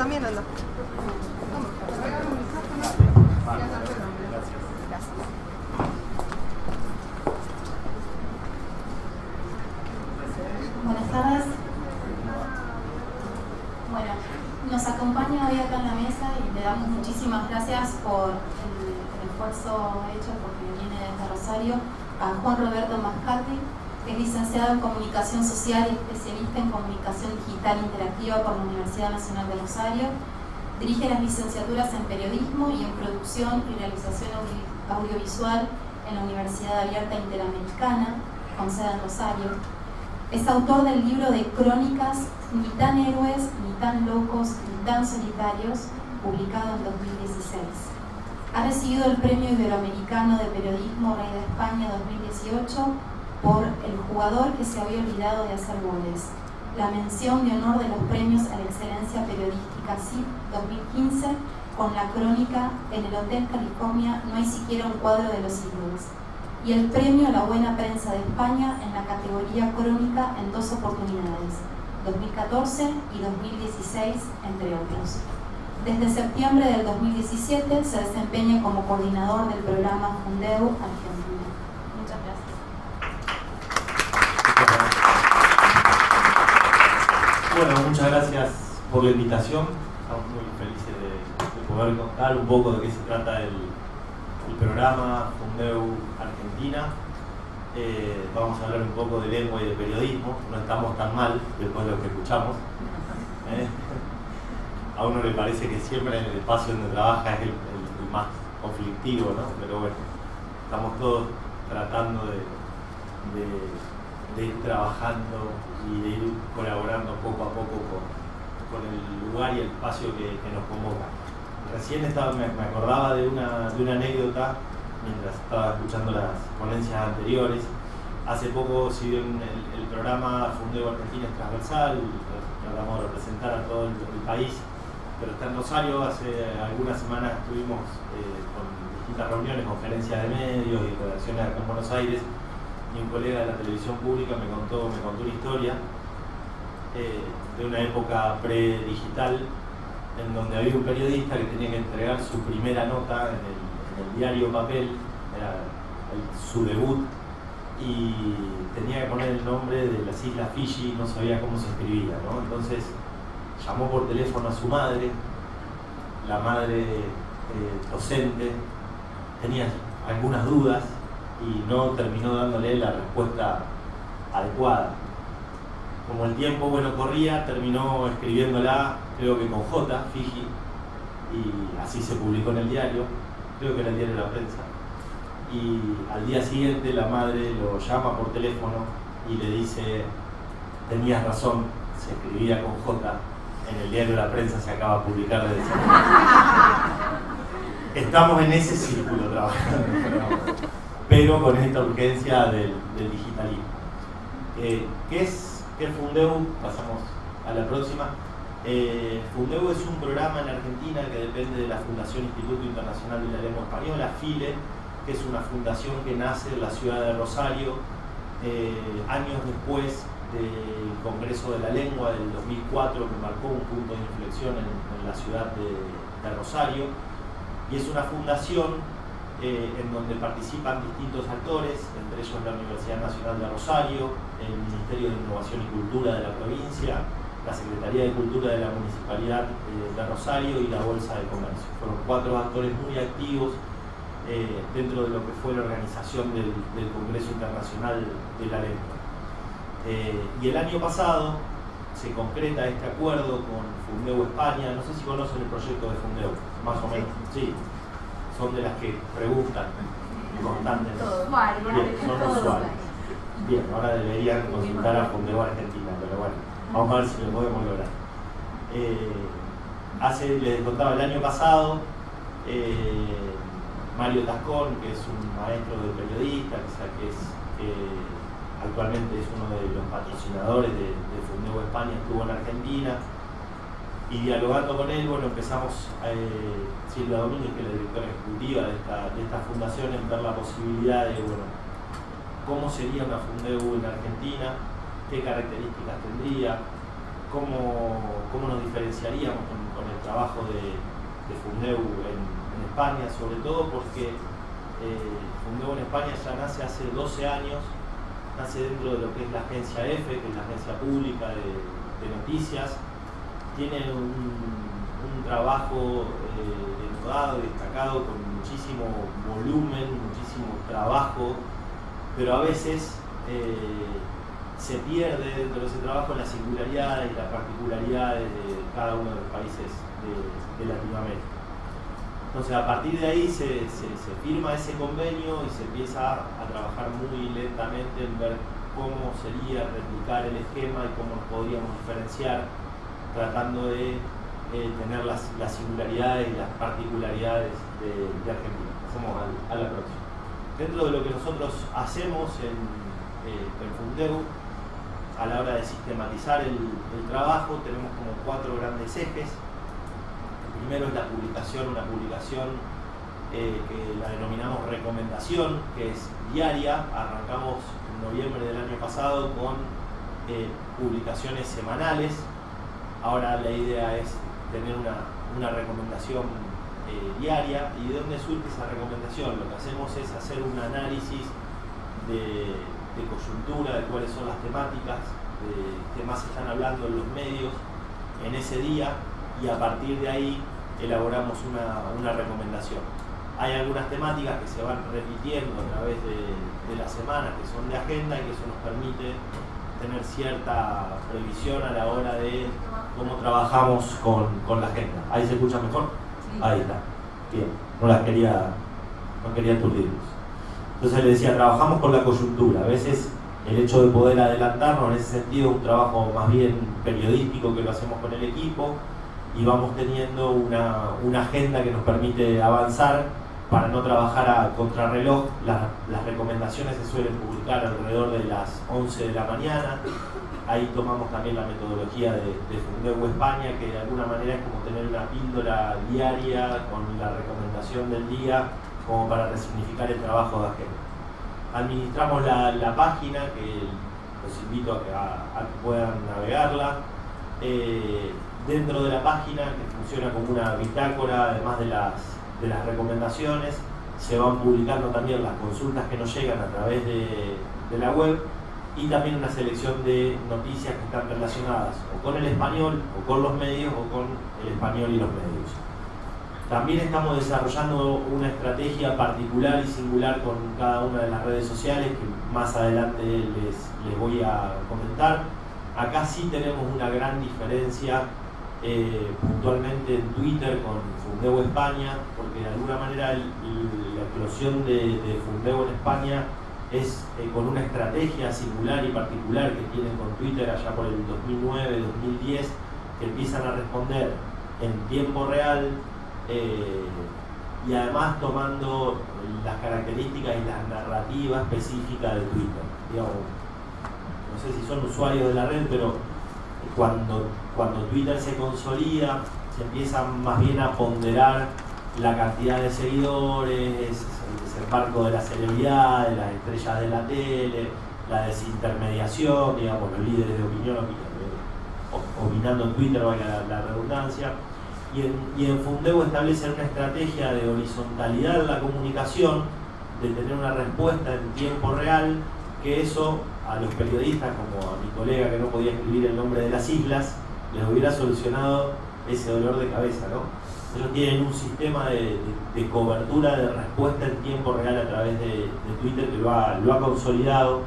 también anda. Buenas tardes. Bueno, nos acompaña hoy acá en la mesa y le damos muchísimas gracias por el esfuerzo hecho, porque viene desde Rosario, a Juan Roberto Mascati, que es licenciado en Comunicación Social y especialista en Comunicación Digital Interactiva por la Universidad Nacional de Rosario. Dirige las licenciaturas en Periodismo y en Producción y Realización Audiovisual en la Universidad Abierta Interamericana, con sede en Rosario. Es autor del libro de crónicas Ni tan héroes, ni tan locos, ni tan solitarios, publicado en 2016. Ha recibido el Premio Iberoamericano de Periodismo Rey de España 2018 por El jugador que se había olvidado de hacer goles, la mención de honor de los premios a la excelencia periodística CIP 2015 con la crónica En el Hotel California no hay siquiera un cuadro de los ídolos, y el premio a la buena prensa de España en la categoría crónica en 2 oportunidades, 2014 y 2016, entre otros. Desde septiembre del 2017 se desempeña como coordinador del programa Fundeu Argentina. Muchas gracias. Bueno, muchas gracias por la invitación. Estamos muy felices de poder contar un poco de qué se trata el programa Fundeu Argentina. Vamos a hablar un poco de lengua y de periodismo. No estamos tan mal después de lo que escuchamos. A uno le parece que siempre en el espacio donde trabaja es el más conflictivo, ¿no? Pero bueno, estamos todos tratando de ir trabajando y de ir colaborando poco a poco con el lugar y el espacio que nos convoca. Recién me acordaba de una anécdota mientras estaba escuchando las ponencias anteriores. Hace poco, si bien el programa Fundeu Argentina es transversal, tratamos de representar a todo el país, pero está en Rosario. Hace algunas semanas estuvimos con distintas reuniones, conferencias de medios y redacciones acá en Buenos Aires, y un colega de la televisión pública me contó una historia de una época pre-digital, en donde había un periodista que tenía que entregar su primera nota en el diario papel, era su debut, y tenía que poner el nombre de las Islas Fiji, no sabía cómo se escribía, ¿no? Entonces llamó por teléfono a su madre, la madre docente, tenía algunas dudas y no terminó dándole la respuesta adecuada. Como el tiempo corría, terminó escribiéndola, creo que con J, Fiji, y así se publicó en el diario, creo que era el diario de la Prensa. Y al día siguiente la madre lo llama por teléfono y le dice: tenías razón, se escribía con J, en el diario de la Prensa se acaba de publicar desde ese momento. Estamos en ese círculo trabajando, pero con esta urgencia del digitalismo. ¿Qué es Fundeu? Pasamos a la próxima. Fundeu es un programa en Argentina que depende de la Fundación Instituto Internacional de la Lengua Española, FILE, que es una fundación que nace en la ciudad de Rosario, años después del Congreso de la Lengua del 2004, que marcó un punto de inflexión en la ciudad de Rosario, y es una fundación en donde participan distintos actores, entre ellos la Universidad Nacional de Rosario, el Ministerio de Innovación y Cultura de la provincia, la Secretaría de Cultura de la Municipalidad de Rosario y la Bolsa de Comercio. Fueron 4 actores muy activos dentro de lo que fue la organización del Congreso Internacional de la Lengua. Y el año pasado se concreta este acuerdo con Fundeu España. No sé si conocen el proyecto de Fundeu, más o menos. Sí, son de las que preguntan constantemente. Bien, son usuarios. Bien, ahora deberían consultar a Fundeu Argentina, pero bueno, vamos a ver si lo podemos lograr. Les contaba, el año pasado, Mario Tascón, que es un maestro de periodista, que actualmente es uno de los patrocinadores de Fundeu España, estuvo en Argentina, y dialogando con él, empezamos, Silvia Domínguez, que es la directora ejecutiva de esta fundación, en ver la posibilidad de, cómo sería una Fundeu en Argentina, qué características tendría, cómo nos diferenciaríamos con el trabajo de Fundeu en España, sobre todo porque Fundeu en España ya nace hace 12 años, nace dentro de lo que es la agencia EFE, que es la agencia pública de noticias. Tiene un trabajo denodado y destacado con muchísimo volumen, muchísimo trabajo, pero a veces se pierde dentro de ese trabajo la singularidad y la particularidad de cada uno de los países de Latinoamérica. Entonces, a partir de ahí se firma ese convenio y se empieza a trabajar muy lentamente en ver cómo sería replicar el esquema y cómo nos podríamos diferenciar, tratando de tener las singularidades y las particularidades de Argentina. Pasamos a la próxima. Dentro de lo que nosotros hacemos en Fundeu, a la hora de sistematizar el trabajo, tenemos como 4 grandes ejes. El primero es la publicación, una publicación que la denominamos recomendación, que es diaria. Arrancamos en noviembre del año pasado con publicaciones semanales. Ahora la idea es tener una recomendación diaria. ¿Y de dónde surge esa recomendación? Lo que hacemos es hacer un análisis de coyuntura, de cuáles son las temáticas que más están hablando en los medios en ese día, y a partir de ahí elaboramos una recomendación. Hay algunas temáticas que se van repitiendo a través de la semana, que son de agenda, y que eso nos permite tener cierta previsión a la hora de cómo trabajamos con la agenda. ¿Ahí se escucha mejor? Sí. Ahí está. Bien, no quería aturdirlos. Entonces le decía, trabajamos con la coyuntura. A veces el hecho de poder adelantarnos en ese sentido es un trabajo más bien periodístico que lo hacemos con el equipo, y vamos teniendo una agenda que nos permite avanzar para no trabajar a contrarreloj. Las recomendaciones se suelen publicar alrededor de las 11 de la mañana. Ahí tomamos también la metodología de Fundeu España, que de alguna manera es como tener una píldora diaria con la recomendación del día, como para resignificar el trabajo de agenda. Administramos la página, que los invito a que puedan navegarla. Dentro de la página, que funciona como una bitácora, además de las recomendaciones, se van publicando también las consultas que nos llegan a través de la web, y también una selección de noticias que están relacionadas o con el español, o con los medios, o con el español y los medios. También estamos desarrollando una estrategia particular y singular con cada una de las redes sociales, que más adelante les voy a comentar. Acá sí tenemos una gran diferencia puntualmente en Twitter con Fundeu España, porque de alguna manera la explosión de Fundeu en España es con una estrategia singular y particular que tienen con Twitter allá por el 2009-2010, que empiezan a responder en tiempo real, y además tomando las características y la narrativa específica de Twitter. Digamos, no sé si son usuarios de la red, pero cuando Twitter se consolida, se empieza más bien a ponderar la cantidad de seguidores, el desembarco de las celebridades, las estrellas de la tele, la desintermediación, digamos, los líderes de opinión opinando en Twitter, valga la redundancia. Y en Fundeu establecer una estrategia de horizontalidad en la comunicación, de tener una respuesta en tiempo real, que eso a los periodistas, como a mi colega que no podía escribir el nombre de las islas, les hubiera solucionado ese dolor de cabeza, ¿no? Ellos tienen un sistema de cobertura, de respuesta en tiempo real a través de Twitter, que lo ha consolidado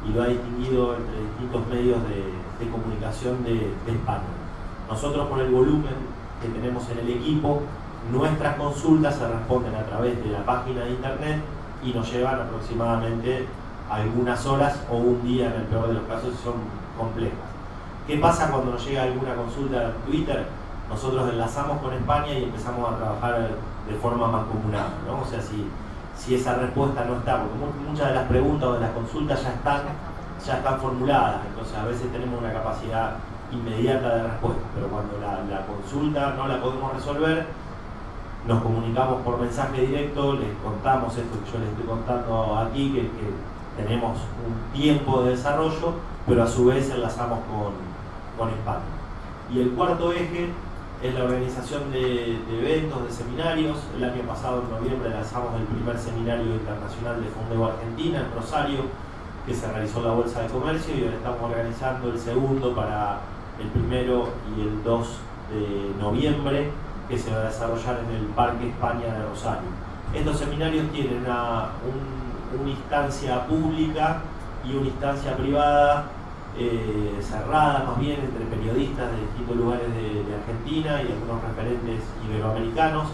y lo ha distinguido entre distintos medios de comunicación de España. Nosotros, por el volumen que tenemos en el equipo, nuestras consultas se responden a través de la página de internet y nos llevan aproximadamente algunas horas o un día, en el peor de los casos, si son complejas. ¿Qué pasa cuando nos llega alguna consulta en Twitter? Nosotros enlazamos con España y empezamos a trabajar de forma mancomunada, ¿no? O sea, si esa respuesta no está, porque muchas de las preguntas o de las consultas ya están formuladas, entonces a veces tenemos una capacidad inmediata de respuesta, pero cuando la consulta no la podemos resolver, nos comunicamos por mensaje directo, les contamos esto que yo les estoy contando aquí, que tenemos un tiempo de desarrollo, pero a su vez enlazamos con España. Y el cuarto eje es la organización de eventos, de seminarios. El año pasado, en noviembre, lanzamos el primer seminario internacional de Fundeo Argentina en Rosario, que se realizó en la Bolsa de Comercio, y ahora estamos organizando el segundo para el 1 y el 2 de noviembre, que se va a desarrollar en el Parque España de Rosario. Estos seminarios tienen una instancia pública y una instancia privada, cerrada más bien, entre periodistas de distintos lugares de Argentina y algunos referentes iberoamericanos,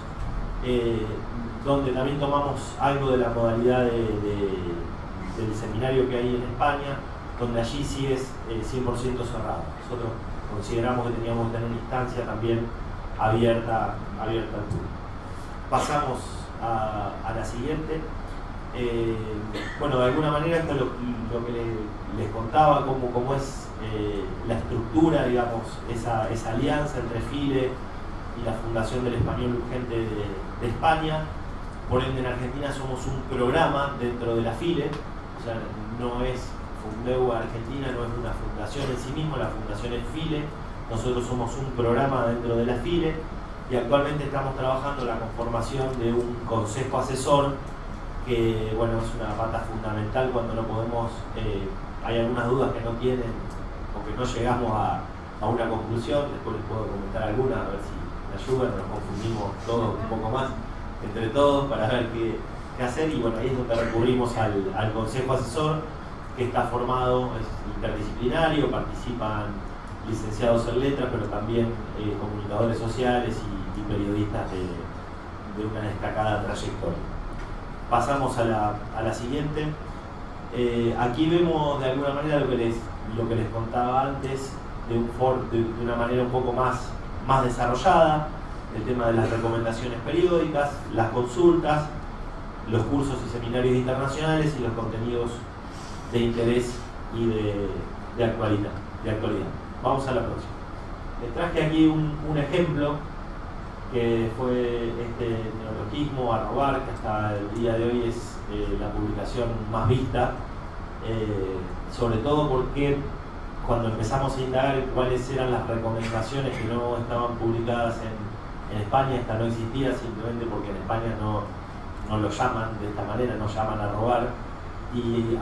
donde también tomamos algo de la modalidad del seminario que hay en España, donde allí sí es 100% cerrado. Nosotros consideramos que teníamos que tener una instancia también abierta al público. Pasamos a la siguiente. Bueno, de alguna manera esto es lo que les contaba, cómo es la estructura, digamos, esa alianza entre FILE y la Fundación del Español Urgente de España. Por ende, en Argentina somos un programa dentro de la FILE, o sea, no es Fundeu Argentina, no es una fundación en sí mismo, la fundación es FILE, nosotros somos un programa dentro de la FILE, y actualmente estamos trabajando la conformación de un consejo asesor que, bueno, es una pata fundamental cuando no podemos, hay algunas dudas que no tienen o que no llegamos a una conclusión. Después les puedo comentar algunas, a ver si me ayudan, nos confundimos todos un poco más entre todos para ver qué hacer, y bueno, ahí es donde recurrimos al consejo asesor, que está formado, es interdisciplinario, participan licenciados en letras, pero también comunicadores sociales y periodistas de una destacada trayectoria. Pasamos a la siguiente. Aquí vemos de alguna manera lo que les contaba antes, de una manera un poco más desarrollada, el tema de las recomendaciones periódicas, las consultas, los cursos y seminarios internacionales y los contenidos de interés y de actualidad. Vamos a la próxima. Les traje aquí un ejemplo que fue este neologismo, arrobar, que hasta el día de hoy es la publicación más vista, sobre todo porque cuando empezamos a indagar cuáles eran las recomendaciones que no estaban publicadas en España, esta no existía simplemente porque en España no lo llaman de esta manera, no llaman a robar, y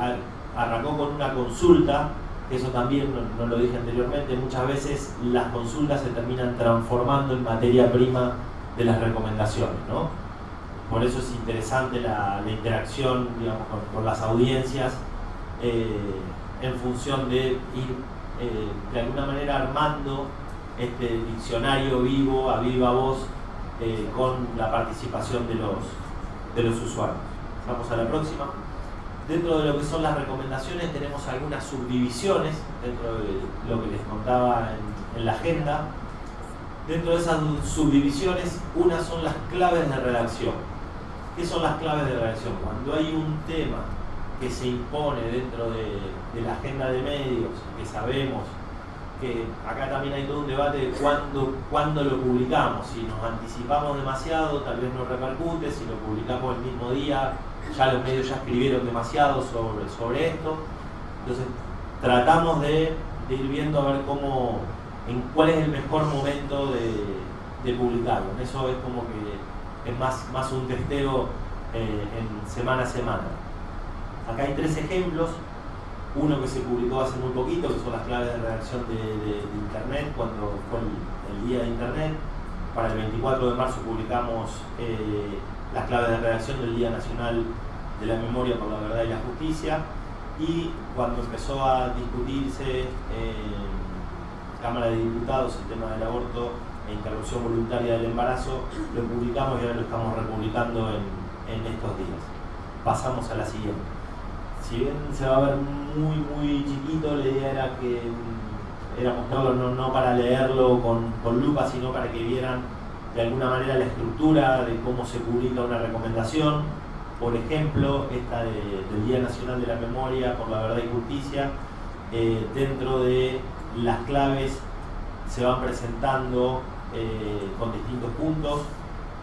arrancó con una consulta. Eso también, no lo dije anteriormente, muchas veces las consultas se terminan transformando en materia prima de las recomendaciones, ¿no? Por eso es interesante la interacción, digamos, con las audiencias, en función de ir de alguna manera armando este diccionario vivo, a viva voz, con la participación de los usuarios. Vamos a la próxima. Dentro de lo que son las recomendaciones tenemos algunas subdivisiones, dentro de lo que les contaba en la agenda. Dentro de esas subdivisiones, unas son las claves de redacción. ¿Qué son las claves de redacción? Cuando hay un tema que se impone dentro de la agenda de medios, que sabemos que acá también hay todo un debate de cuándo lo publicamos. Si nos anticipamos demasiado, tal vez no repercute. Si lo publicamos el mismo día, ya los medios ya escribieron demasiado sobre esto. Entonces tratamos de ir viendo a ver cuál es el mejor momento de publicarlo. Eso es como que es más un testeo en semana a semana. Acá hay 3 ejemplos. Uno que se publicó hace muy poquito, que son las claves de redacción de Internet, cuando fue el día de Internet. Para el 24 de marzo publicamos las claves de redacción del Día Nacional de la Memoria por la Verdad y la Justicia, y cuando empezó a discutirse en Cámara de Diputados el tema del aborto e interrupción voluntaria del embarazo, lo publicamos y ahora lo estamos republicando en estos días. Pasamos a la siguiente. Si bien se va a ver muy chiquito, la idea era mostrarlo no para leerlo con lupa, sino para que vieran de alguna manera la estructura de cómo se publica una recomendación. Por ejemplo, esta del Día Nacional de la Memoria por la Verdad y Justicia, dentro de las claves se van presentando con distintos puntos.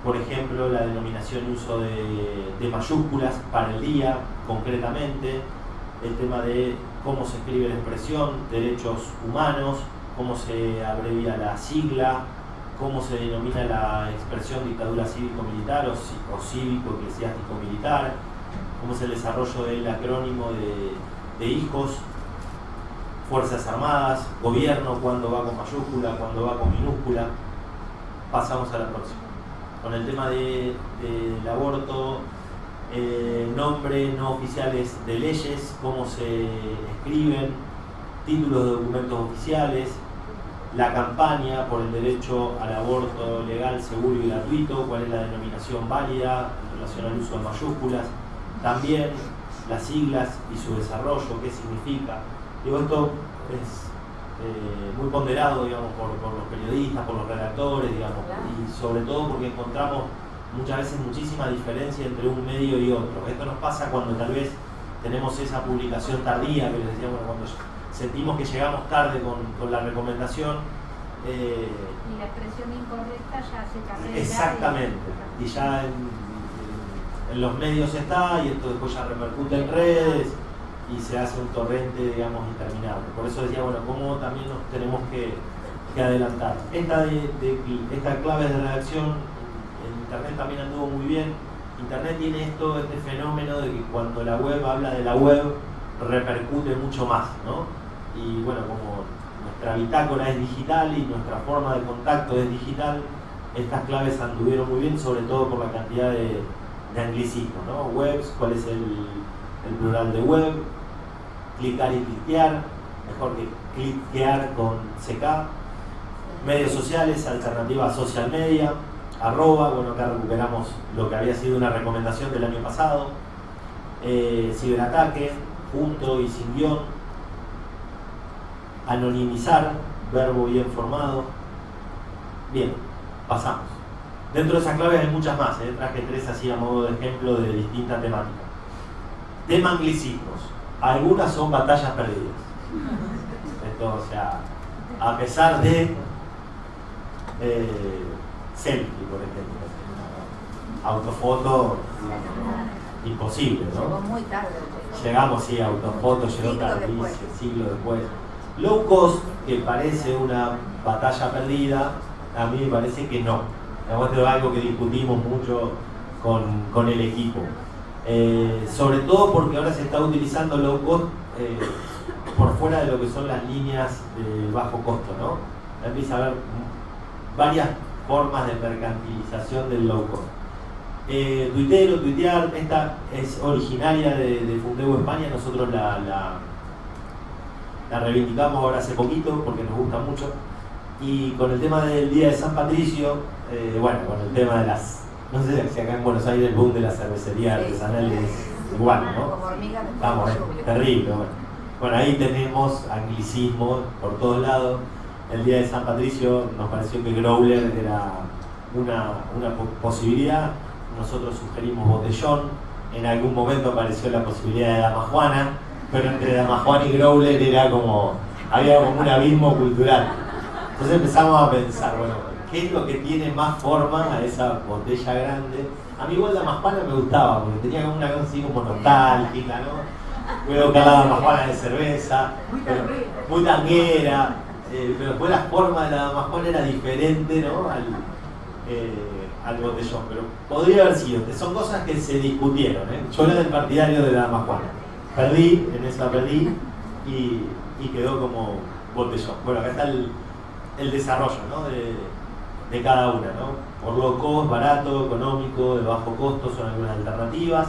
Por ejemplo, la denominación y uso de mayúsculas para el día, concretamente, el tema de cómo se escribe la expresión, derechos humanos, cómo se abrevia la sigla, cómo se denomina la expresión dictadura cívico-militar o cívico-eclesiástico-militar, cómo es el desarrollo del acrónimo de IJOS, Fuerzas Armadas, gobierno, cuándo va con mayúscula, cuándo va con minúscula. Pasamos a la próxima. Con el tema del aborto, nombre no oficiales de leyes, cómo se escriben, títulos de documentos oficiales, la campaña por el derecho al aborto legal, seguro y gratuito, cuál es la denominación válida en relación al uso de mayúsculas, también las siglas y su desarrollo, qué significa. Digo, esto es muy ponderado, digamos, por los periodistas, por los redactores, digamos, y sobre todo porque encontramos muchas veces muchísima diferencia entre un medio y otro. Esto nos pasa cuando tal vez tenemos esa publicación tardía, que les decía, bueno, cuando sentimos que llegamos tarde con la recomendación. Y la expresión incorrecta ya se cambia. Exactamente, y ya en los medios está, y esto después ya repercute en redes, y se hace un torrente, digamos, interminable. Por eso decía, bueno, cómo también nos tenemos que adelantar. Esta clave de redacción en Internet también anduvo muy bien. Internet tiene este fenómeno de que cuando la web habla de la web, repercute mucho más, ¿no? Y bueno, como nuestra bitácora es digital y nuestra forma de contacto es digital, estas claves anduvieron muy bien, sobre todo por la cantidad de anglicismos, ¿no? Webs, ¿cuál es el plural de web? Clicar y cliquear, mejor que cliquear con CK. Medios sociales, alternativa a social media, arroba, bueno, acá recuperamos lo que había sido una recomendación del año pasado. Ciberataque, punto y sin guión. Anonimizar, verbo bien formado. Bien, pasamos. Dentro de esas claves hay muchas más, traje 3 así a modo de ejemplo de distintas temáticas. Tema anglicismos. Algunas son batallas perdidas. Esto, o sea, a pesar de selfie, por ejemplo, autofoto, imposible, ¿no? Llegó muy tarde. Llegamos, sí, autofoto, llegó tardísimo, siglo después. Low cost, que parece una batalla perdida, a mí me parece que no. Esto es algo que discutimos mucho con el equipo. Sobre todo porque ahora se está utilizando low cost por fuera de lo que son las líneas de bajo costo, ¿no? Empieza a haber varias formas de mercantilización del low cost. Tuitear, esta es originaria de Fundeu España, nosotros la reivindicamos ahora hace poquito porque nos gusta mucho. Y con el tema del Día de San Patricio, bueno, con el tema de las... No sé si acá en Buenos Aires el boom de la cervecería artesanal es igual, ¿no? Estamos, terrible. Bueno, ahí tenemos anglicismo por todos lados. El Día de San Patricio nos pareció que growler era una posibilidad. Nosotros sugerimos botellón. En algún momento apareció la posibilidad de damajuana, pero entre damajuana y growler había como un abismo cultural. Entonces empezamos a pensar, bueno, ¿qué es lo que tiene más forma a esa botella grande? A mí igual la damajuana me gustaba, porque tenía como una cosa así como nostálgica, ¿no? Puedo buscar la damajuana de cerveza, muy tanguera, pero después la forma de la damajuana era diferente, ¿no? Al botellón, pero podría haber sido. Son cosas que se discutieron, ¿eh? Yo era del partidario de la damajuana. Perdí y quedó como botellón. Bueno, acá está el desarrollo, ¿no? de cada una, ¿no? Por low cost, barato, económico, de bajo costo son algunas alternativas.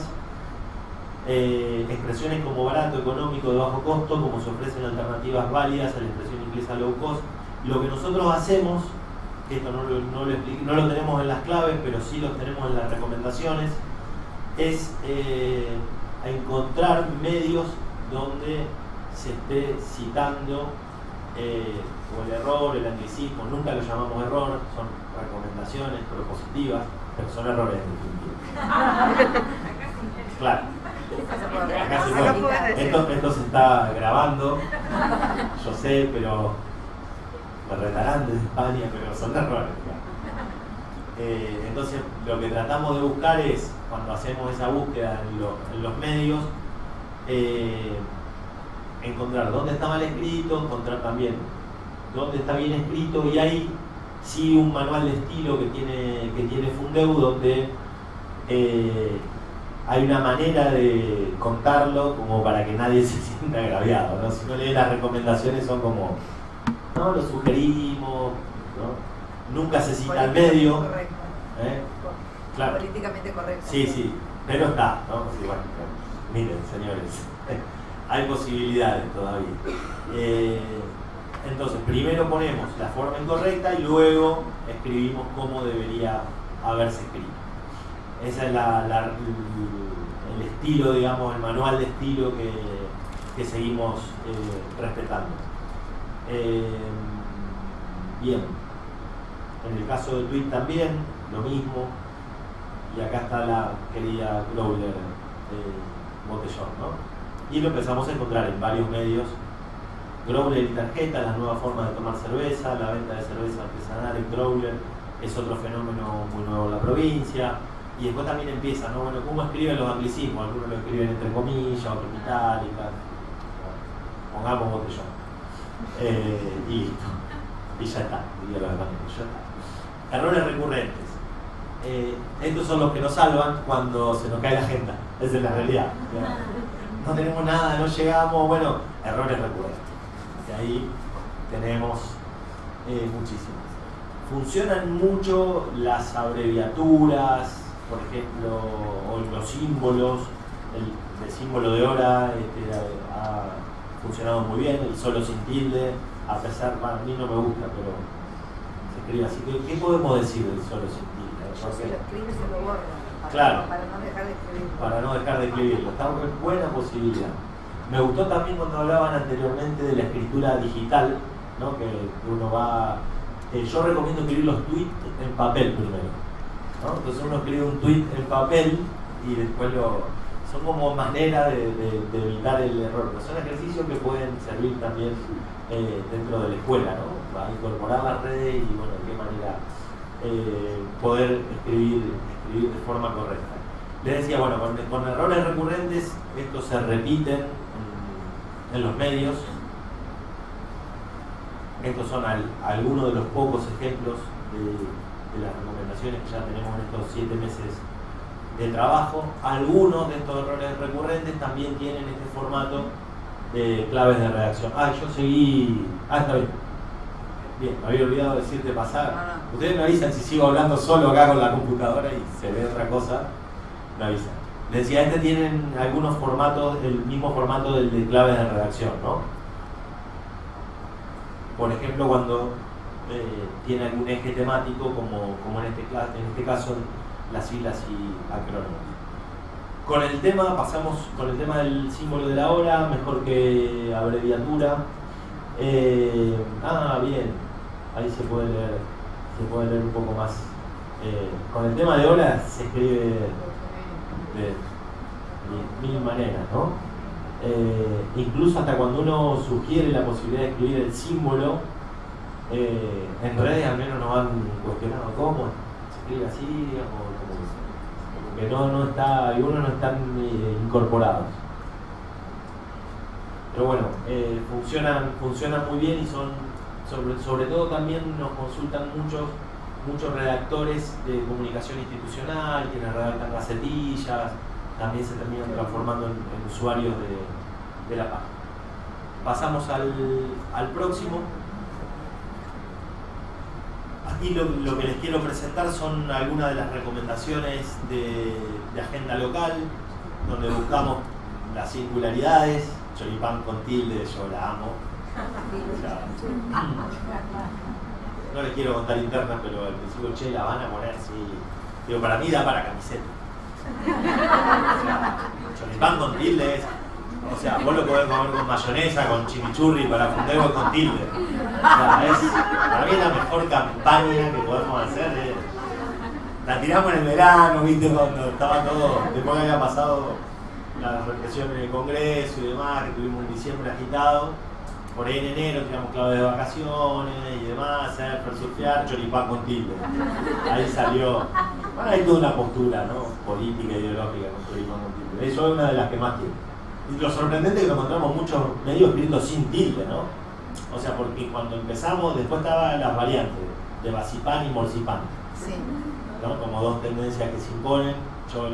Expresiones como barato, económico, de bajo costo, como se ofrecen alternativas válidas a la expresión inglesa low cost. Lo que nosotros hacemos, que esto no lo tenemos en las claves, pero sí lo tenemos en las recomendaciones, es encontrar medios donde se esté citando o el error, el anglicismo. Nunca lo llamamos error, son recomendaciones propositivas, pero son errores en definitiva. Claro. Acá se puede. Esto se está grabando, yo sé, pero me retarán desde España, pero son errores. Entonces, lo que tratamos de buscar es, cuando hacemos esa búsqueda en los medios, encontrar dónde está mal escrito, encontrar también donde está bien escrito, y hay sí un manual de estilo que tiene Fundeu, donde hay una manera de contarlo como para que nadie se sienta agraviado, ¿no? Si uno lee las recomendaciones son como, no, lo sugerimos, ¿no? Nunca se cita al medio. Correcto. Claro. Políticamente correcto. Sí, pero está, ¿no? Sí, bueno, miren, señores, hay posibilidades todavía. Entonces, primero ponemos la forma incorrecta y luego escribimos cómo debería haberse escrito. Ese es el estilo, digamos, el manual de estilo que seguimos respetando. Bien, en el caso de tweet también, lo mismo. Y acá está la querida Growler Botellón, ¿no? Y lo empezamos a encontrar en varios medios. Growler y tarjeta, la nueva forma de tomar cerveza, la venta de cerveza artesanal en Growler es otro fenómeno muy nuevo en la provincia. Y después también empieza, ¿no? Bueno, ¿cómo escriben los anglicismos? Algunos lo escriben entre comillas, otros itálicas. Pongamos Botellón. Y listo. Y ya está, diría la verdad, ya está. Errores recurrentes. Estos son los que nos salvan cuando se nos cae la agenda. Esa es la realidad. No tenemos nada, no llegamos. Bueno, errores recurrentes. Y ahí tenemos muchísimos. Funcionan mucho las abreviaturas, por ejemplo, o los símbolos. El símbolo de hora ha funcionado muy bien, el solo sin tilde, a pesar, a mí no me gusta, pero se escribe así. ¿Qué podemos decir del solo sin tilde? Si lo escribe se lo borra. Claro. Para no dejar de escribirlo. Para no dejar de escribirlo. Está una buena posibilidad. Me gustó también cuando hablaban anteriormente de la escritura digital, ¿no? Que uno va... yo recomiendo escribir los tweets en papel primero, ¿no? Entonces uno escribe un tweet en papel y después son como manera de evitar el error. Pero son ejercicios que pueden servir también dentro de la escuela, ¿no? Para incorporar las redes y, bueno, de qué manera poder escribir de forma correcta. Les decía, bueno, con errores recurrentes, estos se repiten en los medios. Estos son algunos de los pocos ejemplos de las recomendaciones que ya tenemos en estos 7 meses de trabajo. Algunos de estos errores recurrentes también tienen este formato de claves de redacción. Yo seguí... está bien. Bien, me había olvidado decirte pasar. Ustedes me avisan si sigo hablando solo acá con la computadora y se ve otra cosa, me avisan. Les decía, tienen algunos formatos, el mismo formato del de claves de redacción, ¿no? Por ejemplo, cuando tiene algún eje temático, como en este caso, las siglas y acrónimos. Con el tema, pasamos con el tema del símbolo de la hora, mejor que abreviatura. Bien. Ahí se puede leer un poco más. Con el tema de hora se escribe de mil maneras, ¿no? Incluso hasta cuando uno sugiere la posibilidad de escribir el símbolo, en redes al menos nos han cuestionado cómo se escribe así, o como que algunos no están incorporados. Pero bueno, funcionan muy bien y son sobre todo también nos consultan muchos redactores de comunicación institucional, quienes redactan gacetillas, también se terminan transformando en usuarios de la página. Pasamos al próximo. Aquí lo que les quiero presentar son algunas de las recomendaciones de agenda local, donde buscamos las singularidades. Choripán con tilde, yo la amo. No les quiero contar internas, pero al principio, la van a poner, sí. Digo, para mí da para camiseta. Choripán con tilde es... O sea, vos lo podés comer con mayonesa, con chimichurri, para Fundeu con tilde. O sea, para mí es la mejor campaña que podemos hacer. La tiramos en el verano, viste, cuando estaba todo... Después que había pasado la represión en el Congreso y demás, que tuvimos un diciembre agitado. Por ahí en enero tiramos claves de vacaciones y demás, surfear, surfear, choripán con tilde. Ahí salió... Bueno, hay toda una postura, ¿no? Política, ideológica con choripán con tilde. Eso es una de las que más tiene. Y lo sorprendente es que lo encontramos muchos medios escritos sin tilde, ¿no? O sea, porque cuando empezamos, después estaban las variantes de Basipán y Morcipán, Sí. ¿no? Como dos tendencias que se imponen. Yo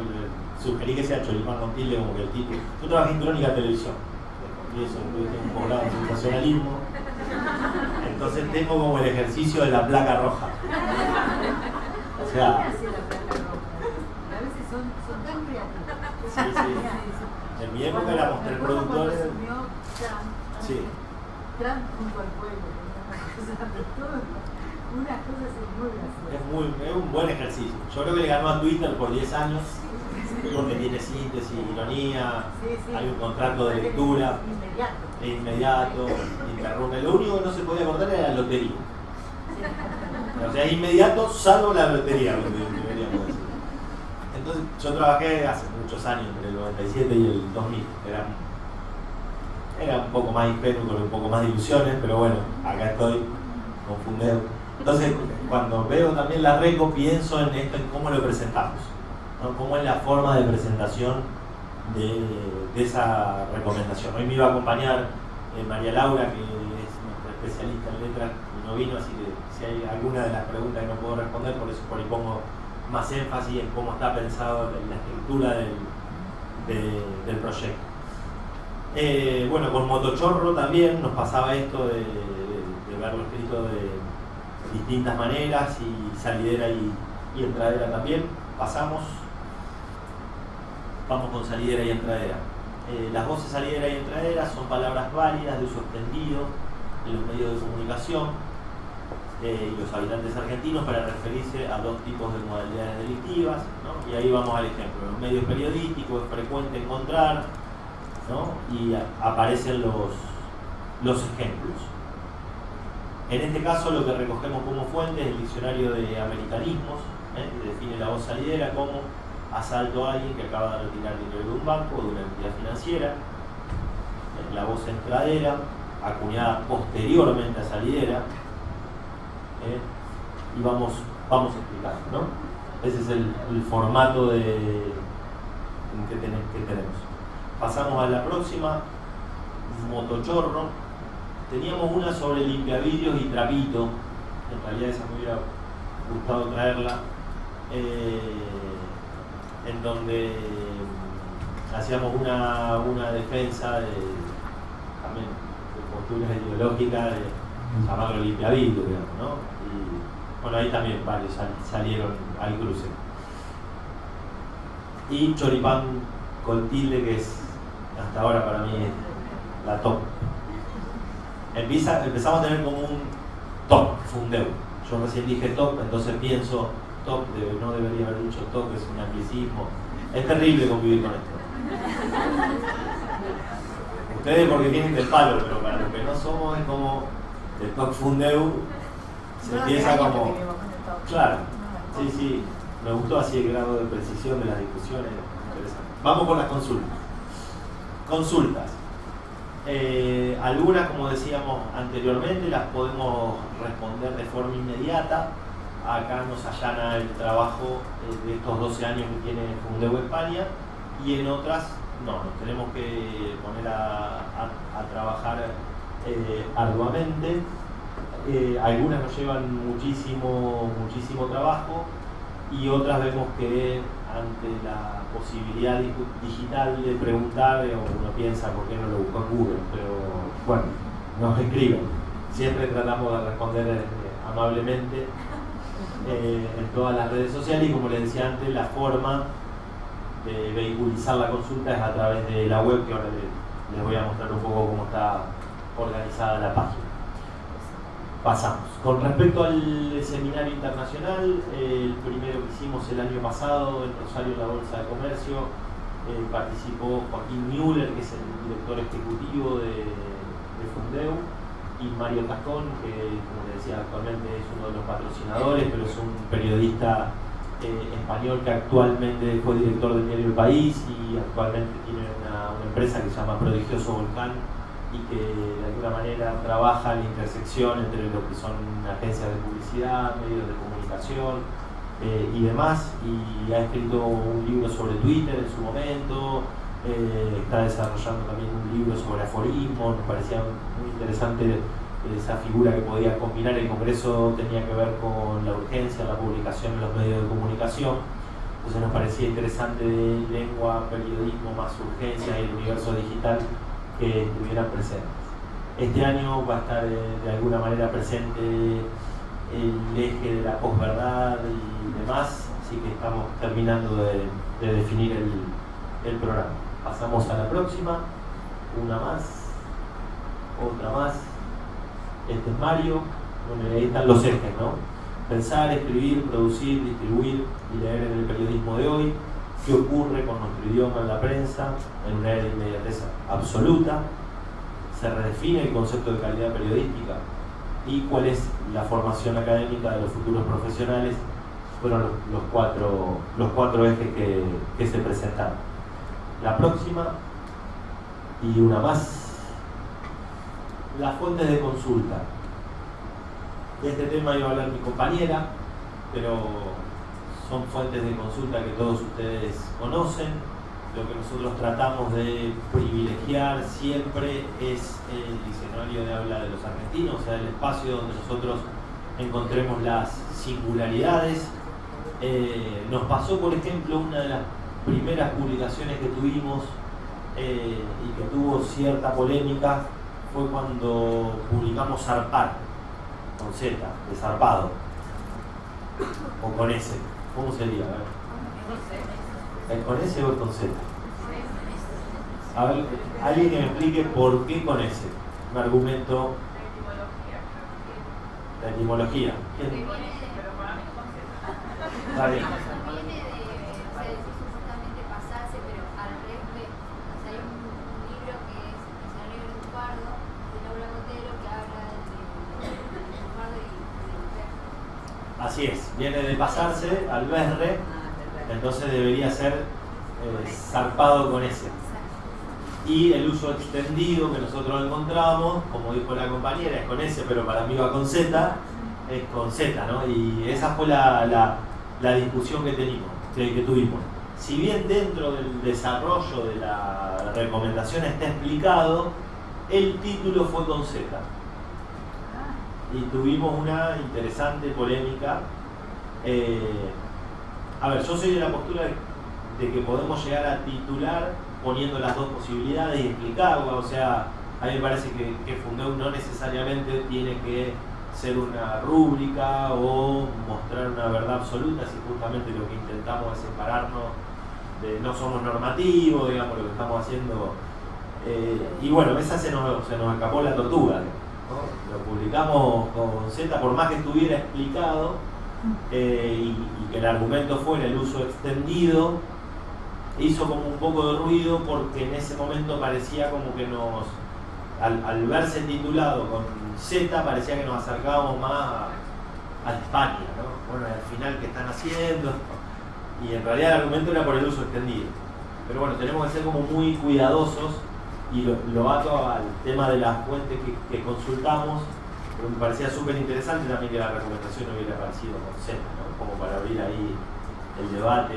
sugerí que sea Choripán con tilde como que el título. Yo trabajé en Crónica Televisión, y eso, tuve un posgrado en sensacionalismo. Entonces tengo como el ejercicio de la placa roja. O sea, A veces son tan creativos. sí, sí. En mi época éramos tres productores. Sí. Trump junto al pueblo. Unas cosas muy graciosas. Es un buen ejercicio. Yo creo que le ganó a Twitter por 10 años, porque tiene síntesis, ironía, hay un contrato de lectura, es inmediato, interrumpe. Lo único que no se podía cortar era la lotería. O sea, es inmediato, salvo la lotería, deberíamos decir. Entonces, yo trabajé hace muchos años, entre el 97 y el 2000. Era un poco más ingenuo, con un poco más de ilusiones, pero bueno, acá estoy, confundido. Entonces, cuando veo también la Reco, pienso en esto, en cómo lo presentamos, ¿no? Cómo es la forma de presentación de esa recomendación. Hoy me iba a acompañar María Laura, que es nuestra especialista en letras, y no vino, así que si hay alguna de las preguntas que no puedo responder, por eso por ahí pongo más énfasis en cómo está pensado la estructura del proyecto. Bueno, con Motochorro también nos pasaba esto de verlo escrito de distintas maneras, y salidera y entradera también. Vamos con salidera y entradera. Las voces salidera y entradera son palabras válidas de uso extendido en los medios de comunicación y los habitantes argentinos para referirse a dos tipos de modalidades delictivas, ¿no? Y ahí vamos al ejemplo. En los medios periodísticos es frecuente encontrar, ¿no? Y aparecen los ejemplos. En este caso lo que recogemos como fuente es el diccionario de americanismos, que define la voz salidera como asalto a alguien que acaba de retirar dinero de un banco o de una entidad financiera. La voz entradera, acuñada posteriormente a salidera, y vamos a explicar, ¿no? Ese es el formato que tenemos. Pasamos a la próxima, Motochorro. Teníamos una sobre limpiavidrios y trapito, en realidad esa me hubiera gustado traerla, en donde hacíamos una defensa también de posturas ideológicas, de llamarlo limpiavidrios, digamos, ¿no? Y bueno, ahí también varios salieron al cruce. Y Choripán con tilde, que es hasta ahora para mí la top. Empezamos a tener como un top, fundeu. Yo recién dije top, entonces pienso top, no debería haber dicho top, es un anglicismo. Es terrible convivir con esto. Ustedes porque vienen del palo, pero para los que no somos es como el top fundeu se empieza como... Claro, sí, me gustó así el grado de precisión de las discusiones. Interesante. Vamos con las consultas. Algunas, como decíamos anteriormente, las podemos responder de forma inmediata. Acá nos allana el trabajo de estos 12 años que tiene Fundeu España, y en otras no, nos tenemos que poner a trabajar arduamente. Algunas nos llevan muchísimo trabajo, y otras vemos que ante la posibilidad digital de preguntar, uno piensa por qué no lo buscó en Google, pero bueno, nos escriben. Siempre tratamos de responder amablemente en todas las redes sociales, y como les decía antes, la forma de vehiculizar la consulta es a través de la web, que ahora les voy a mostrar un poco cómo está organizada la página. Pasamos. Con respecto al seminario internacional, el primero que hicimos el año pasado en Rosario, en la Bolsa de Comercio, participó Joaquín Müller, que es el director ejecutivo de Fundeu, y Mario Tascón, que, como les decía, actualmente es uno de los patrocinadores, pero es un periodista español que actualmente fue director del diario El País, y actualmente tiene una empresa que se llama Prodigioso Volcán, y que de alguna manera trabaja la intersección entre lo que son agencias de publicidad, medios de comunicación y demás, y ha escrito un libro sobre Twitter en su momento, está desarrollando también un libro sobre aforismo. Nos parecía muy interesante esa figura que podía combinar el Congreso tenía que ver con la urgencia, la publicación en los medios de comunicación. Entonces nos parecía interesante de lengua, periodismo, más urgencia y el universo digital que estuvieran presentes. Este año va a estar de alguna manera presente el eje de la posverdad y demás, así que estamos terminando de definir el programa. Pasamos a la próxima, una más, otra más. Este es Mario, bueno, ahí están los ejes, ¿no? Pensar, escribir, producir, distribuir y leer en el periodismo de hoy. ¿Qué ocurre con nuestro idioma en la prensa en una era de inmediatez absoluta? Se redefine el concepto de calidad periodística y cuál es la formación académica de los futuros profesionales. Fueron los cuatro ejes que se presentaron. La próxima y una más, las fuentes de consulta. De este tema iba a hablar mi compañera, pero son fuentes de consulta que todos ustedes conocen. Lo que nosotros tratamos de privilegiar siempre es el diccionario de habla de los argentinos, o sea, el espacio donde nosotros encontremos las singularidades. Nos pasó, por ejemplo, una de las primeras publicaciones que tuvimos y que tuvo cierta polémica fue cuando publicamos Zarpar, con Z, de zarpado, o con S. ¿Cómo sería? ¿Es con S o con Z? A ver, alguien que me explique por qué con S. Un argumento. La etimología. ¿Quién? Está bien. Así es, viene de pasarse al berre, entonces debería ser zarpado con ese. Y el uso extendido que nosotros encontramos, como dijo la compañera, es con ese, pero para mí va con Z, es con Z, ¿no? Y esa fue la discusión que tuvimos. Si bien dentro del desarrollo de la recomendación está explicado, el título fue con Z. Y tuvimos una interesante polémica. A ver, yo soy de la postura de que podemos llegar a titular poniendo las dos posibilidades y explicarla. O sea, a mí me parece que Fundeu no necesariamente tiene que ser una rúbrica o mostrar una verdad absoluta, si justamente lo que intentamos es separarnos de no somos normativos, digamos, lo que estamos haciendo. Y bueno, esa se nos escapó la tortuga, ¿no? Lo publicamos con Z, por más que estuviera explicado y que el argumento fuera el uso extendido, hizo como un poco de ruido porque en ese momento parecía como que al verse titulado con Z, parecía que nos acercábamos más a España, ¿no? Bueno, al final, ¿qué están haciendo? Y en realidad el argumento era por el uso extendido. Pero bueno, tenemos que ser como muy cuidadosos. Y lo ato al tema de las fuentes que consultamos, pero me parecía súper interesante también que la recomendación hubiera aparecido con Z, ¿no? Como para abrir ahí el debate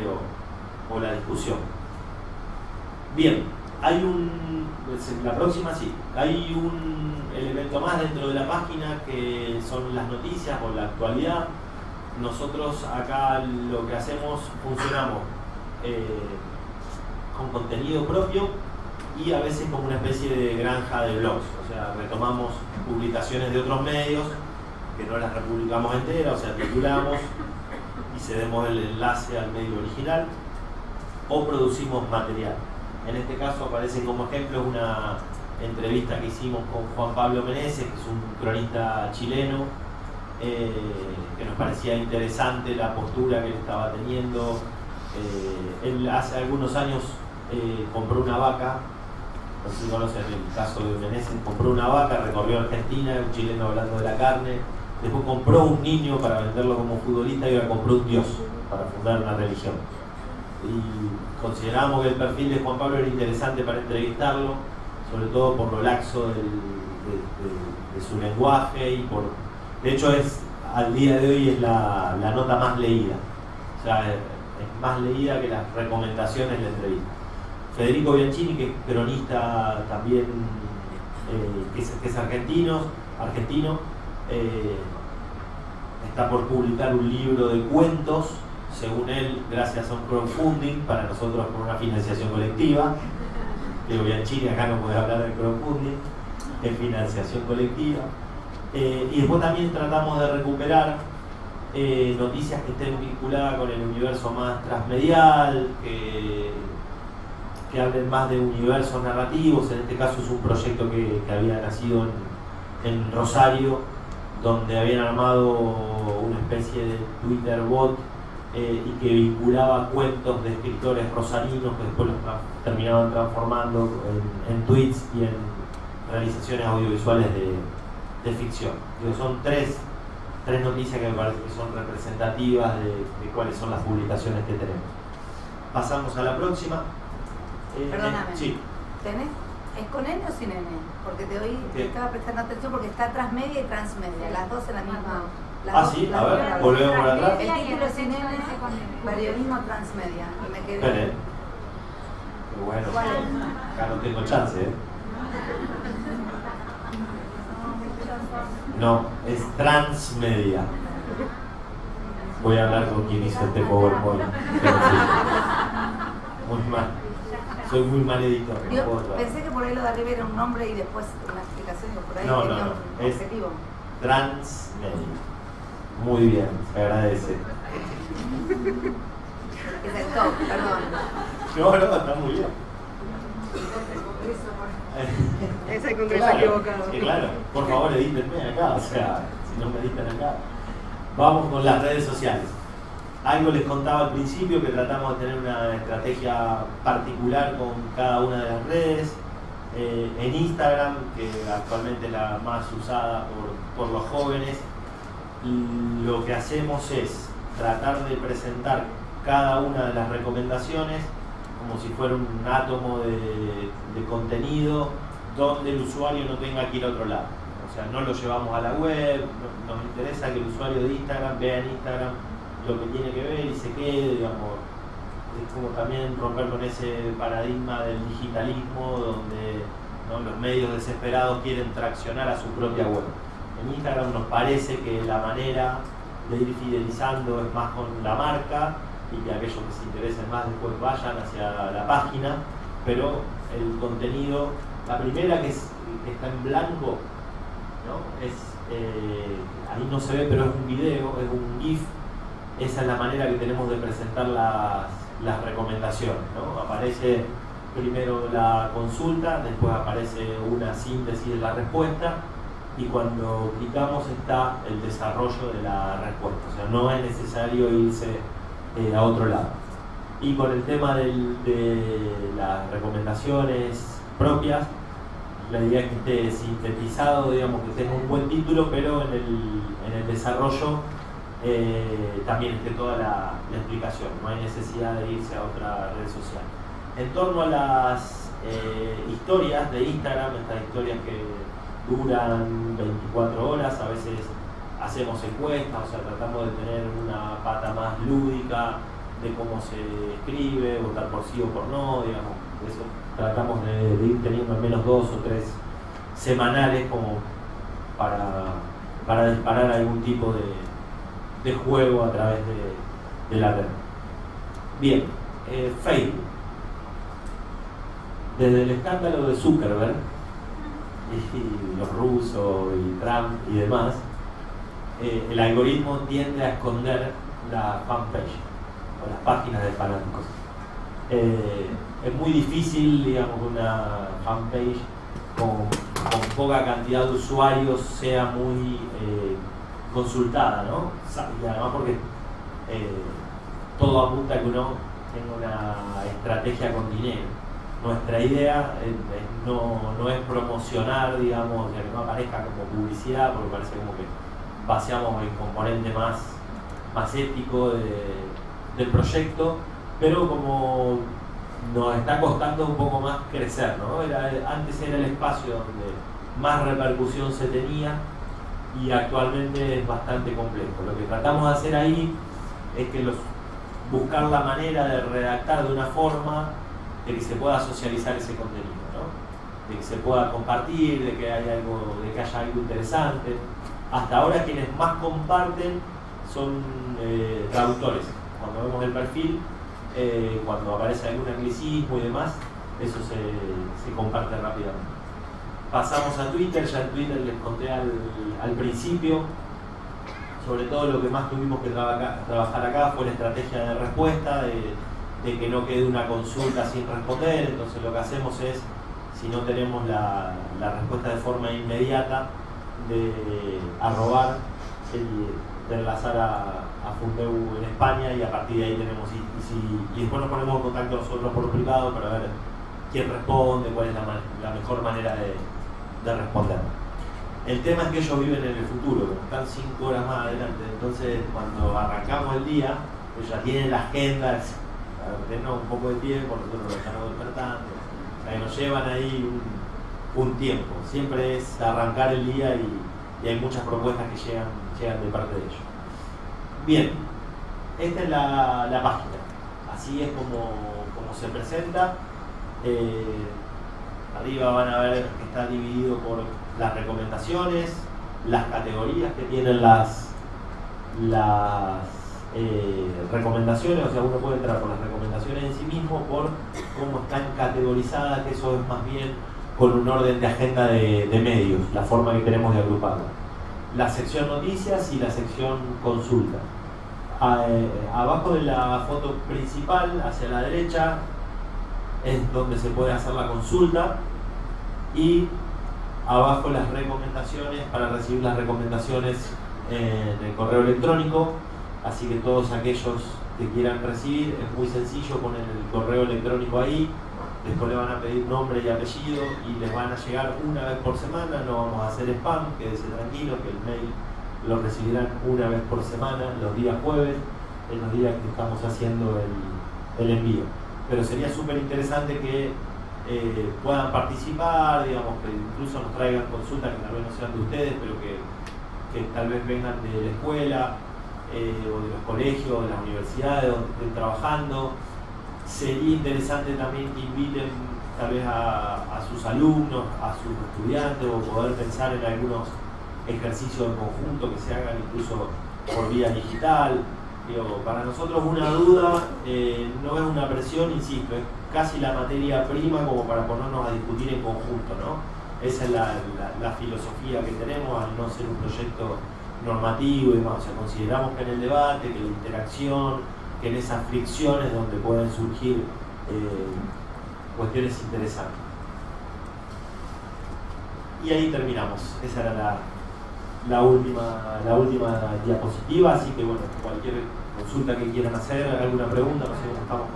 o la discusión. Bien, la próxima sí, hay un elemento más dentro de la página que son las noticias o la actualidad. Nosotros acá lo que hacemos, funcionamos con contenido propio y a veces como una especie de granja de blogs, o sea, retomamos publicaciones de otros medios que no las republicamos enteras, o sea, titulamos y cedemos el enlace al medio original o producimos material. En este caso aparece como ejemplo una entrevista que hicimos con Juan Pablo Meneses, que es un cronista chileno, que nos parecía interesante la postura que él estaba teniendo. Él hace algunos años compró una vaca. No sé si conocen el caso de Meneses, compró una vaca, recorrió Argentina, un chileno hablando de la carne, después compró un niño para venderlo como futbolista y ahora compró un dios para fundar una religión. Y consideramos que el perfil de Juan Pablo era interesante para entrevistarlo, sobre todo por lo laxo de su lenguaje y de hecho al día de hoy es la nota más leída, o sea, es más leída que las recomendaciones de la entrevista. Federico Bianchini, que es cronista también, que es argentino, argentino, está por publicar un libro de cuentos, según él, gracias a un crowdfunding, para nosotros con una financiación colectiva. Digo, bien, Chile, acá no podés hablar de crowdfunding, es financiación colectiva. Y después también tratamos de recuperar noticias que estén vinculadas con el universo más transmedial, que hablen más de universos narrativos. En este caso es un proyecto que había nacido en Rosario, donde habían armado una especie de Twitter bot y que vinculaba cuentos de escritores rosarinos que después los terminaban transformando en tweets y en realizaciones audiovisuales de ficción. Son tres noticias que me parece que son representativas de cuáles son las publicaciones que tenemos. Pasamos a la próxima. Perdóname. Sí. ¿Tenés? ¿Es con N o sin N? Porque te estaba prestando atención porque está transmedia y transmedia, las dos en la misma. Sí, a ver, volvemos por atrás. El título es sin N, periodismo transmedia. Y me quedé. Esperen. Qué bueno. ¿Cuál es? Acá no tengo chance, No, es transmedia. Voy a hablar con quien hizo este PowerPoint. Muy mal. Soy muy mal editor. Pensé que por ahí lo de arriba era un nombre y después una explicación. Por ahí tenía un es objetivo. transmedia. Muy bien, se agradece. Es el top, perdón. No, está muy bien. Es el congreso Claro, equivocado. claro, por favor edítenme acá, o sea, si no me editan acá. Vamos con las redes sociales. Algo les contaba al principio, que tratamos de tener una estrategia particular con cada una de las redes. En Instagram, que actualmente es la más usada por los jóvenes, lo que hacemos es tratar de presentar cada una de las recomendaciones como si fuera un átomo de contenido donde el usuario no tenga que ir a otro lado. O sea, no lo llevamos a la web, nos interesa que el usuario de Instagram vea en Instagram lo que tiene que ver y se quede, digamos. Es como también romper con ese paradigma del digitalismo donde los medios desesperados quieren traccionar a su propia web. En Instagram nos parece que la manera de ir fidelizando es más con la marca y que aquellos que se interesen más después vayan hacia la página, pero el contenido, la primera que está en blanco, ahí no se ve, pero es un video, es un GIF. Esa es la manera que tenemos de presentar las recomendaciones, Aparece primero la consulta, después aparece una síntesis de la respuesta y cuando clicamos está el desarrollo de la respuesta. O sea, no es necesario irse a otro lado. Y con el tema de las recomendaciones propias, la idea es que esté sintetizado, digamos, que tenga un buen título, pero en el desarrollo también esté toda la explicación. No hay necesidad de irse a otra red social. En torno a las historias de Instagram, estas historias que duran 24 horas, a veces hacemos encuestas, o sea, tratamos de tener una pata más lúdica de cómo se escribe, votar por sí o por no, digamos. Eso tratamos de ir teniendo al menos 2 o 3 semanales como para disparar algún tipo de juego a través de la red. Bien, Facebook. Desde el escándalo de Zuckerberg y los rusos y Trump y demás, el algoritmo tiende a esconder la fanpage o las páginas de fanáticos. Es muy difícil, digamos, que una fanpage con poca cantidad de usuarios sea muy consultada, ¿no? Y además porque todo apunta a que uno tenga una estrategia con dinero. Nuestra idea no es promocionar, digamos, que no aparezca como publicidad, porque parece como que vaciamos el componente más ético del proyecto, pero como nos está costando un poco más crecer, ¿no? Antes era el espacio donde más repercusión se tenía y actualmente es bastante complejo. Lo que tratamos de hacer ahí es que buscar la manera de redactar de una forma de que se pueda socializar ese contenido, ¿no? que se pueda compartir, de que haya algo interesante. Hasta ahora quienes más comparten son traductores. Cuando vemos el perfil, cuando aparece algún anglicismo y demás, eso se comparte rápidamente. Pasamos a Twitter. Ya en Twitter les conté al principio. Sobre todo lo que más tuvimos que trabajar acá fue la estrategia de respuesta, de que no quede una consulta sin responder. Entonces lo que hacemos es, si no tenemos la respuesta de forma inmediata, de arrobar, de enlazar a Fundeu en España, y a partir de ahí tenemos, y después nos ponemos en contacto nosotros por privado para ver quién responde, cuál es la mejor manera de responder. El tema es que ellos viven en el futuro, están 5 horas más adelante, entonces cuando arrancamos el día, ellos ya tienen la agenda, tenemos un poco de tiempo, nosotros lo estamos despertando, o sea, nos llevan ahí un tiempo. Siempre es arrancar el día y hay muchas propuestas que llegan de parte de ellos. Bien, esta es la página, así es como se presenta. Arriba van a ver que está dividido por las recomendaciones, las categorías que tienen las recomendaciones, o sea, uno puede entrar por las recomendaciones en sí mismo, por cómo están categorizadas, que eso es más bien con un orden de agenda de medios, la forma que tenemos de agruparla. La sección noticias y la sección consulta. Abajo de la foto principal, hacia la derecha, es donde se puede hacer la consulta, y abajo las recomendaciones, para recibir las recomendaciones en el correo electrónico. Así que todos aquellos que quieran recibir, es muy sencillo, ponen el correo electrónico ahí, después le van a pedir nombre y apellido y les van a llegar una vez por semana. No vamos a hacer spam, quédese tranquilo que el mail lo recibirán una vez por semana, los días jueves, en los días que estamos haciendo el envío. Pero sería súper interesante que puedan participar, digamos, que incluso nos traigan consultas que tal vez no sean de ustedes, pero que tal vez vengan de la escuela, o de los colegios, de las universidades donde estén trabajando. Sería interesante también que inviten tal vez a sus alumnos, a sus estudiantes, o poder pensar en algunos ejercicios en conjunto que se hagan incluso por vía digital. Digo, para nosotros una duda no es una presión, insisto, es casi la materia prima como para ponernos a discutir en conjunto, ¿no? Esa es la filosofía que tenemos, al no ser un proyecto normativo y demás. O sea, consideramos que en el debate, que en la interacción, que en esas fricciones donde pueden surgir cuestiones interesantes. Y ahí terminamos. Esa era la última diapositiva, así que bueno, cualquier consulta que quieran hacer, alguna pregunta, no sé cómo estamos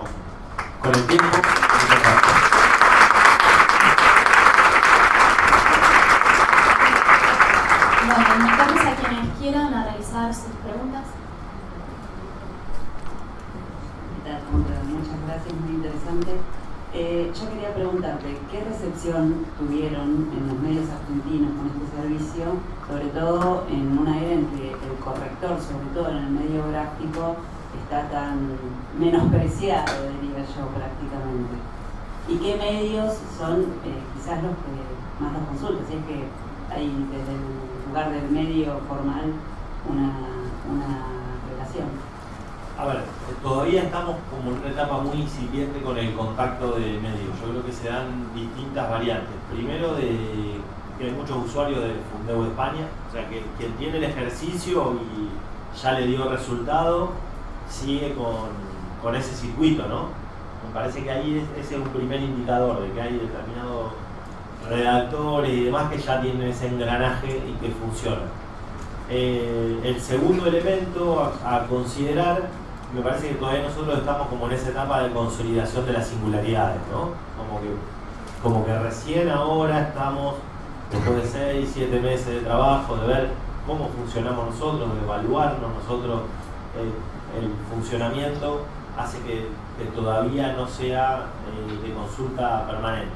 con el tiempo. Bueno, invitamos a quienes quieran a realizar sus preguntas. Muchas gracias, muy interesante. Yo quería preguntarte, ¿qué recepción tuvieron en los medios argentinos con este servicio, sobre todo en una era en que el corrector, sobre todo en el medio gráfico, está tan menospreciado, diría yo, prácticamente? ¿Y qué medios son quizás los que más los consultan? Si es que hay desde el lugar del medio formal una relación. A ver, todavía estamos como en una etapa muy incipiente con el contacto de medios. Yo creo que se dan distintas variantes. Primero, que hay muchos usuarios de Fundeu de España, o sea que quien tiene el ejercicio y ya le dio resultado, sigue con ese circuito, ¿no? Me parece que ahí ese es un primer indicador de que hay determinados redactores y demás que ya tienen ese engranaje y que funciona. El segundo elemento a considerar, me parece que todavía nosotros estamos como en esa etapa de consolidación de las singularidades, ¿no? Como que recién ahora estamos, después de 6, 7 meses de trabajo, de ver cómo funcionamos nosotros, de evaluarnos nosotros, el funcionamiento hace que todavía no sea de consulta permanente.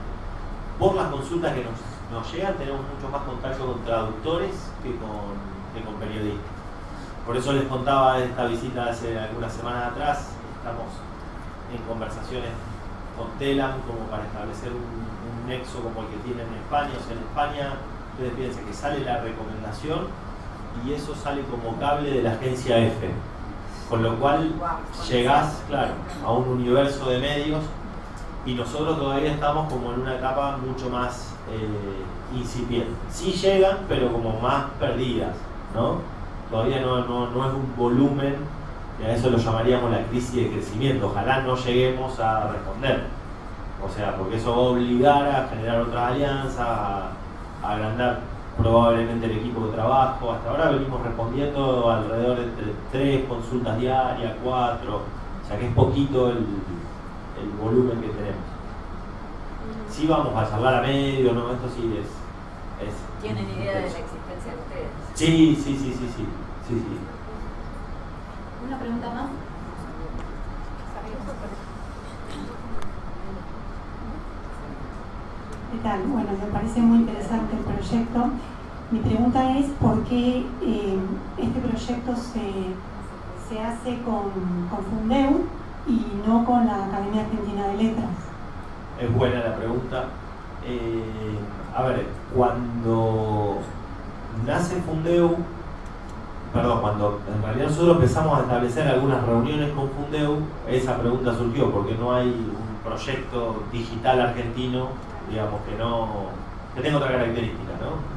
Por las consultas que nos llegan, tenemos mucho más contacto con traductores que con periodistas. Por eso les contaba de esta visita hace algunas semanas atrás. Estamos en conversaciones con Telam como para establecer un nexo como el que tienen en España. O sea, en España, ustedes piensen que sale la recomendación y eso sale como cable de la agencia F. Con lo cual llegás, claro, a un universo de medios y nosotros todavía estamos como en una etapa mucho más incipiente. Sí llegan, pero como más perdidas, ¿no? Todavía no es un volumen, y a eso lo llamaríamos la crisis de crecimiento. Ojalá no lleguemos a responder. O sea, porque eso va a obligar a generar otras alianzas, a agrandar probablemente el equipo de trabajo. Hasta ahora venimos respondiendo alrededor de entre 3 consultas diarias, 4, o sea que es poquito el volumen que tenemos. Sí vamos a charlar a medio, ¿no? Esto sí es ¿Tienen idea de la existencia de ustedes? Sí. ¿Una pregunta más? ¿Qué tal? Bueno, me parece muy interesante el proyecto. Mi pregunta es por qué este proyecto se hace con Fundeu y no con la Academia Argentina de Letras. Es buena la pregunta. A ver, cuando nace Fundeu, cuando en realidad nosotros empezamos a establecer algunas reuniones con Fundeu, esa pregunta surgió, porque no hay un proyecto digital argentino, digamos, que tenga otra característica, ¿no?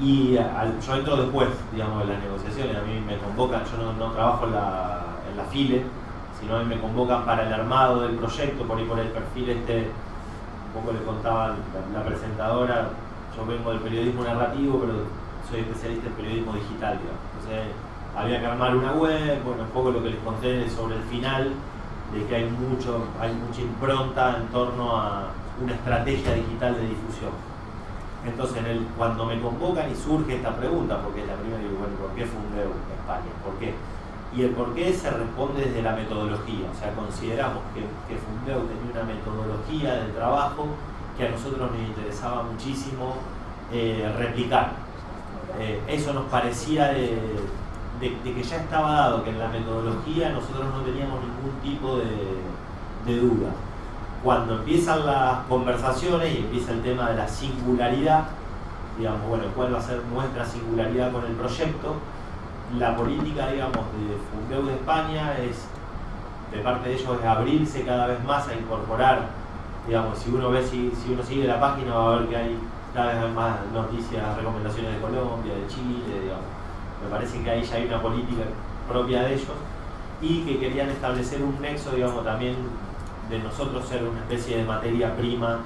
Y yo entro después, digamos, de las negociaciones. A mí me convocan, yo no trabajo en la FILE, sino a mí me convocan para el armado del proyecto, por ahí por el perfil un poco le contaba la presentadora, yo vengo del periodismo narrativo, pero soy especialista en periodismo digital, digamos. Entonces había que armar una web, bueno, un poco lo que les conté sobre el final, de que hay mucha impronta en torno a una estrategia digital de difusión. Entonces cuando me convocan y surge esta pregunta, porque es la primera, digo, bueno, ¿por qué Fundeu España? ¿Por qué? Y el por qué se responde desde la metodología. O sea, consideramos que Fundeu tenía una metodología de trabajo que a nosotros nos interesaba muchísimo replicar. Eso nos parecía de que ya estaba dado, que en la metodología nosotros no teníamos ningún tipo de duda. Cuando empiezan las conversaciones y empieza el tema de la singularidad, digamos, bueno, ¿cuál va a ser nuestra singularidad con el proyecto? La política, digamos, de Fundeu de España de parte de ellos, es abrirse cada vez más a incorporar, digamos, si uno sigue la página va a ver que hay cada vez más noticias, recomendaciones de Colombia, de Chile, digamos. Me parece que ahí ya hay una política propia de ellos y que querían establecer un nexo, digamos, también de nosotros ser una especie de materia prima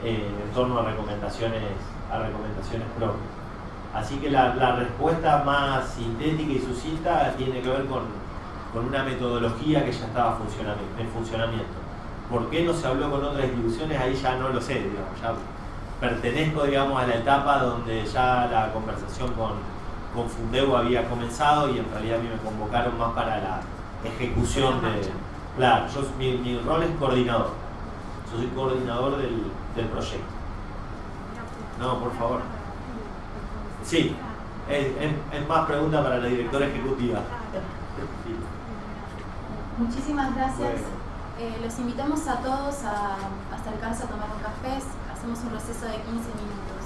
en torno a recomendaciones propias. Así que la respuesta más sintética y sucinta tiene que ver con una metodología que ya estaba en funcionamiento. ¿Por qué no se habló con otras instituciones? Ahí ya no lo sé, digamos, ya pertenezco, digamos, a la etapa donde ya la conversación con Fundeu había comenzado y en realidad a mí me convocaron más para la ejecución de... Claro, mi rol es coordinador. Yo soy coordinador del proyecto. No, por favor. Sí, es más pregunta para la directora ejecutiva. Sí. Muchísimas gracias. Los invitamos a todos a acercarse a tomar un café. Hacemos un receso de 15 minutos.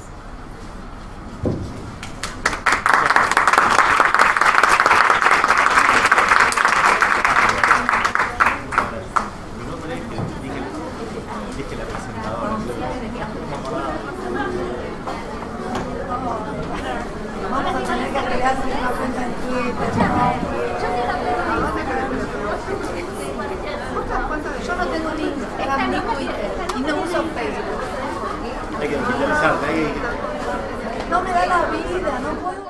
Dije la presentadora. Vamos a tener que agregar una cuenta en Twitter. Yo no tengo ni Instagram ni Twitter y no uso Facebook. Hay que digitalizarte, No me da la vida, no puedo.